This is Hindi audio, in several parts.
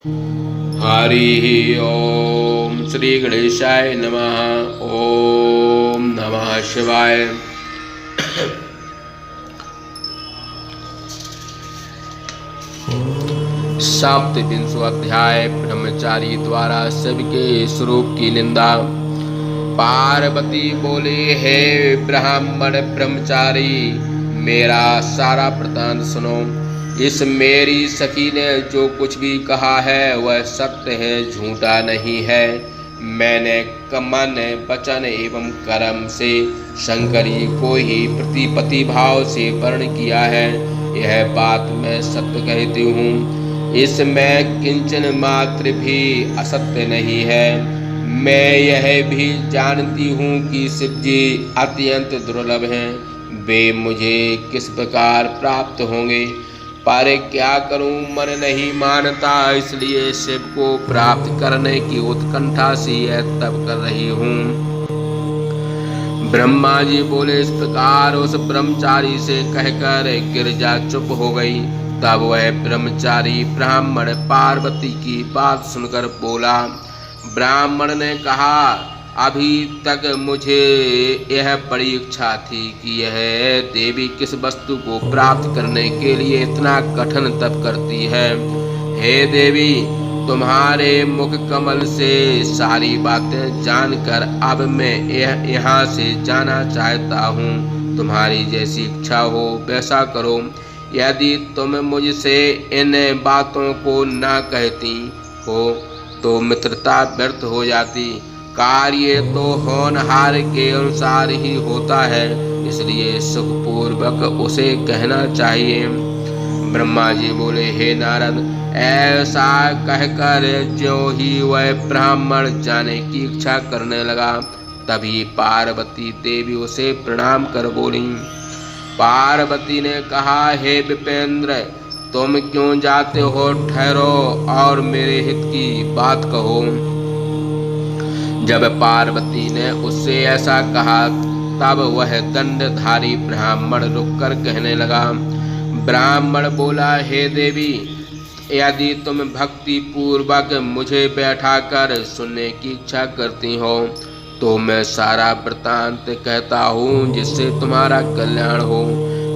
हरि ओम श्री गणेशाय नमः। ओम नमः शिवाय। सप्तविंशो अध्याय। ब्रह्मचारी द्वारा सबके स्वरूप की निंदा। पार्वती बोले, हे ब्राह्मण ब्रह्मचारी, मेरा सारा वृतांत सुनो। इस मेरी सखी ने जो कुछ भी कहा है वह सत्य है, झूठा नहीं है। मैंने मन वचन एवं कर्म से शंकरी को ही प्रतिपति भाव से वर्ण किया है। यह बात मैं सत्य कहती हूँ, इसमें किंचन मात्र भी असत्य नहीं है। मैं यह भी जानती हूँ कि शिव जी अत्यंत दुर्लभ हैं। वे मुझे किस प्रकार प्राप्त होंगे, पर क्या करूं, मन नहीं मानता, इसलिए शिव को प्राप्त करने की उत्कंठा से यह तप कर रही हूँ। ब्रह्मा जी बोले, इस प्रकार उस ब्रह्मचारी से कहकर गिरजा चुप हो गई। तब वह ब्रह्मचारी ब्राह्मण पार्वती की बात सुनकर बोला। ब्राह्मण ने कहा, अभी तक मुझे यह बड़ी इच्छा थी कि यह देवी किस वस्तु को प्राप्त करने के लिए इतना कठिन तप करती है। हे देवी, तुम्हारे मुख कमल से सारी बातें जानकर अब मैं यहाँ से जाना चाहता हूँ। तुम्हारी जैसी इच्छा हो वैसा करो। यदि तुम मुझसे इन बातों को न कहती हो तो मित्रता व्यर्थ हो जाती। कार्य तो होनहार के अनुसार ही होता है, इसलिए सुखपूर्वक उसे कहना चाहिए। ब्रह्मा जी बोले, हे नारद, ऐसा कहकर जो ही वह ब्राह्मण जाने की इच्छा करने लगा, तभी पार्वती देवी उसे प्रणाम कर बोली। पार्वती ने कहा, हे विपेंद्र, तुम क्यों जाते हो? ठहरो और मेरे हित की बात कहो। जब पार्वती ने उससे ऐसा कहा, तब वह दंडधारी ब्राह्मण रुककर कहने लगा। ब्राह्मण बोला, हे देवी, यदि तुम भक्ति पूर्वक मुझे बैठाकर सुनने की इच्छा करती हो तो मैं सारा वृतांत कहता हूँ, जिससे तुम्हारा कल्याण हो।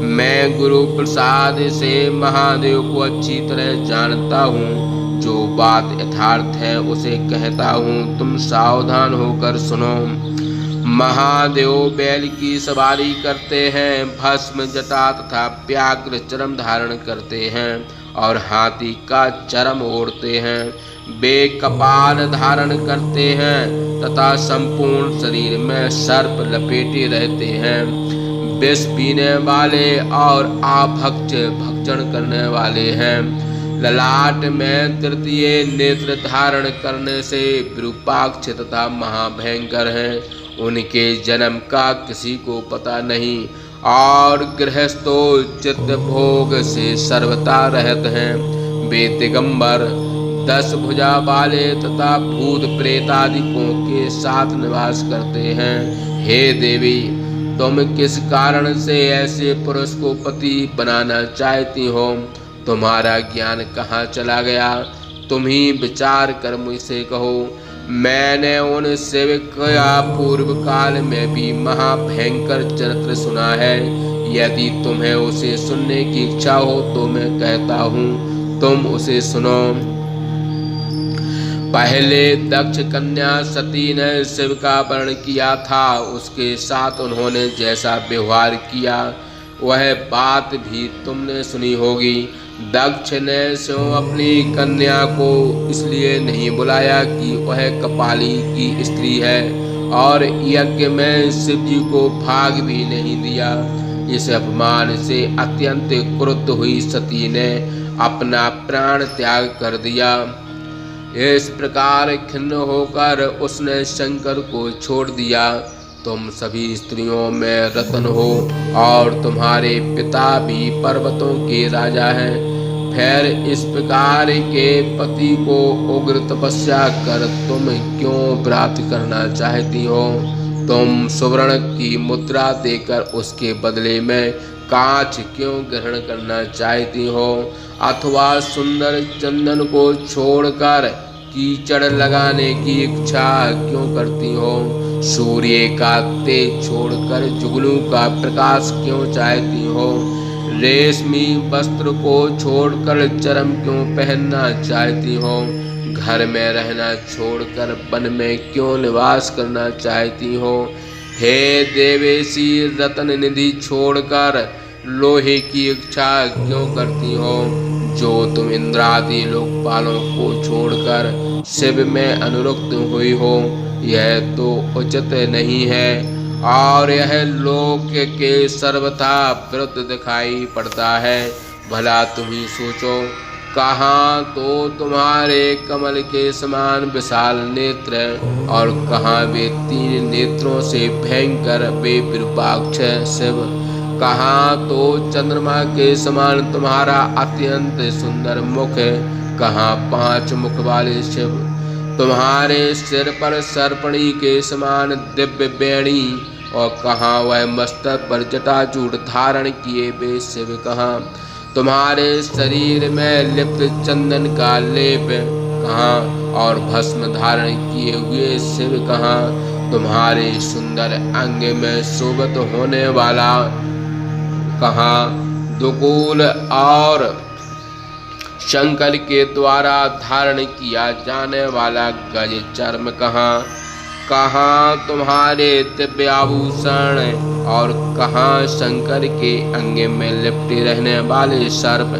मैं गुरु प्रसाद से महादेव को अच्छी तरह जानता हूँ। जो बात यथार्थ है उसे कहता हूँ, तुम सावधान होकर सुनो। महादेव बैल की सवारी करते हैं, भस्म जटा तथा व्याघ्र चरम धारण करते हैं और हाथी का चरम ओढ़ते हैं। वे कपाल धारण करते हैं तथा संपूर्ण शरीर में सर्प लपेटे रहते हैं। विष पीने वाले और आभक्ष भक्षण करने वाले हैं। ललाट में तृतीय नेत्र धारण करने से विरूपाक्ष तथा महाभयंकर हैं। उनके जन्म का किसी को पता नहीं और गृहस्थों चित्त भोग से सर्वथा रहते हैं। वे दिगंबर, 10 भुजा वाले तथा भूत प्रेतादिकों के साथ निवास करते हैं। हे देवी, तुम किस कारण से ऐसे पुरुष को पति बनाना चाहती हो? तुम्हारा ज्ञान कहाँ चला गया? तुम ही विचार कर मुझसे कहो। मैंने उन सेवक का पूर्व काल में भी महाभयंकर चरित्र सुना है। यदि तुम्हें उसे सुनने की इच्छा हो तो मैं कहता हूँ, तुम उसे सुनो। पहले दक्ष कन्या सती ने शिव का वर्ण किया था। उसके साथ उन्होंने जैसा व्यवहार किया वह बात भी तुमने सुनी होगी। दक्ष ने स्वयं अपनी कन्या को इसलिए नहीं बुलाया कि वह कपाली की स्त्री है और यज्ञ में शिव जी को भाग भी नहीं दिया। इस अपमान से अत्यंत क्रुद्ध हुई सती ने अपना प्राण त्याग कर दिया। इस प्रकार खिन्न होकर उसने शंकर को छोड़ दिया। तुम सभी स्त्रियों में रत्न हो और तुम्हारे पिता भी पर्वतों के राजा हैं। फिर इस प्रकार के पति को उग्र तपस्या कर तुम क्यों प्राप्त करना चाहती हो? तुम सुवर्ण की मुद्रा देकर उसके बदले में कांच क्यों ग्रहण करना चाहती हो, अथवा सुंदर चंदन को छोड़कर कीचड़ लगाने की इच्छा क्यों करती हो, सूर्य का तेज छोड़कर जुगनू का प्रकाश क्यों चाहती हो, रेशमी वस्त्र को छोड़कर चरम क्यों पहनना चाहती हो, घर में रहना छोड़कर वन में क्यों निवास करना चाहती हो, हे देवेशी रत्न निधि छोड़कर लोहे की इच्छा क्यों करती हो, जो तुम इंद्रादि लोकपालों को छोड़कर शिव में अनुरक्त हुई हो, यह तो उचित नहीं है और यह लोक के सर्वथा विरुद्ध दिखाई पड़ता है। भला तुम ही सोचो, कहाँ तो तुम्हारे कमल के समान विशाल नेत्र और कहाँ वे तीन नेत्रों से भयंकर वे विरूपाक्ष शिव, कहाँ तो चंद्रमा के समान तुम्हारा अत्यंत सुंदर मुख, कहाँ 5 मुख वाले शिव, तुम्हारे सिर पर सर्पणी के समान दिव्य बेणी और कहाँ वह मस्तक पर जटाजूट धारण किए वे शिव, कहाँ तुम्हारे शरीर में लिप्त चंदन का लेप, कहाँ और भस्म धारण किए हुए शिव, कहाँ तुम्हारे सुंदर अंग में शोभित होने वाला, कहाँ दुकूल और शंकर के द्वारा धारण किया जाने वाला गज चर्म, कहाँ कहाँ तुम्हारे दिव्य आभूषण और कहाँ शंकर के अंग में लिपटे रहने वाले सर्प,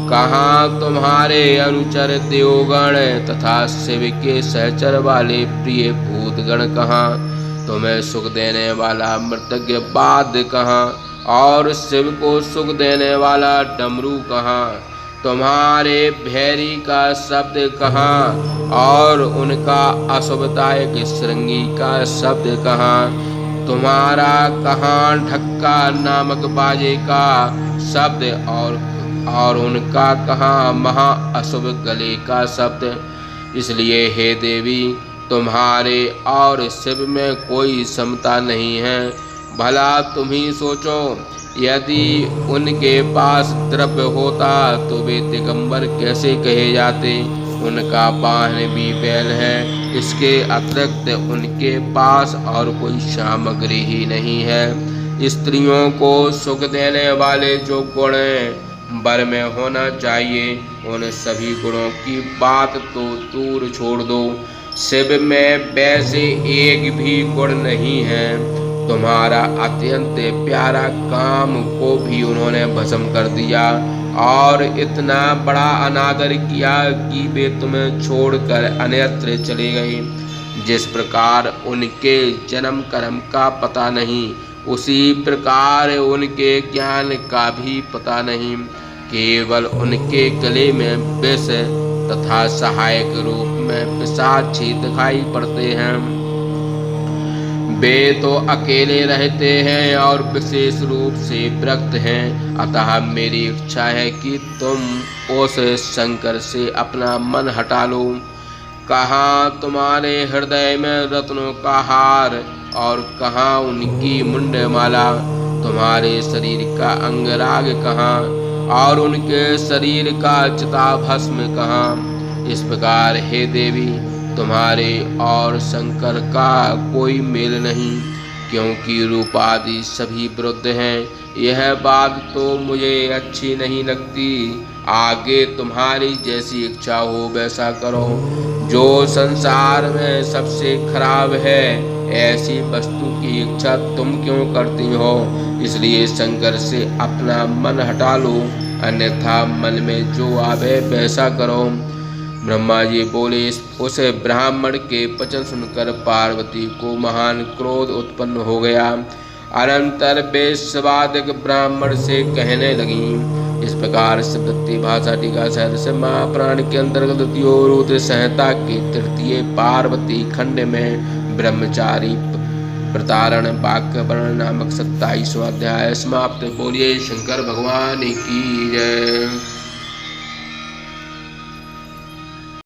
कहाँ तुम्हारे अनुचर देवगण तथा शिव के सहचर वाले प्रिय भूतगण, कहाँ तुम्हें सुख देने वाला मृतज्ञ वाद्य, कहाँ और शिव को सुख देने वाला डमरू, कहाँ तुम्हारे भैरी का शब्द, कहाँ और उनका अशुभदायक श्रृंगी का शब्द, कहाँ तुम्हारा कहाँ ढक्का नामक बाजे का शब्द और उनका कहाँ महा अशुभ गले का शब्द। इसलिए हे देवी, तुम्हारे और शिव में कोई समता नहीं है। भला तुम ही सोचो, यदि उनके पास द्रव्य होता तो वे दिगंबर कैसे कहे जाते। उनका वाहन भी बैल है, इसके अतिरिक्त उनके पास और कोई सामग्री ही नहीं है। स्त्रियों को सुख देने वाले जो गुण वर में होना चाहिए, उन सभी गुणों की बात तो दूर छोड़ दो। शिव में वैसे एक भी गुण नहीं है। तुम्हारा अत्यंत प्यारा काम को भी उन्होंने भस्म कर दिया और इतना बड़ा अनादर किया कि वे तुम्हें छोड़कर अन्यत्र चले गए। जिस प्रकार उनके जन्म कर्म का पता नहीं, उसी प्रकार उनके ज्ञान का भी पता नहीं। केवल उनके गले में विष तथा सहायक रूप में पिशाची दिखाई पड़ते हैं। वे तो अकेले रहते हैं और विशेष रूप से विरक्त हैं। अतः मेरी इच्छा है कि तुम उस शंकर से अपना मन हटा लो। कहाँ तुम्हारे हृदय में रत्नों का हार और कहाँ उनकी मुंडमाला। तुम्हारे शरीर का अंगराग कहाँ और उनके शरीर का चिताभस्म कहाँ। इस प्रकार हे देवी, तुम्हारे और शंकर का कोई मेल नहीं, क्योंकि रूपादि सभी विरुद्ध हैं। यह बात तो मुझे अच्छी नहीं लगती। आगे तुम्हारी जैसी इच्छा हो वैसा करो। जो संसार में सबसे खराब है, ऐसी वस्तु की इच्छा तुम क्यों करती हो। इसलिए शंकर से अपना मन हटा लो, अन्यथा मन में जो आवे वैसा करो। ब्रह्मा जी बोले। उस ब्राह्मण के वचन सुनकर पार्वती को महान क्रोध उत्पन्न हो गया। अनंतर वे स्वादिक ब्राह्मण से कहने लगी। इस प्रकार सप्तती भाषा टीका सहर्ष महापुराण के अंतर्गत रुद्र संहिता के तृतीय पार्वती खंड में ब्रह्मचारी प्रतारण वाक्य वर्ण नामक 27वां अध्याय समाप्त। बोलिए शंकर भगवान की जय।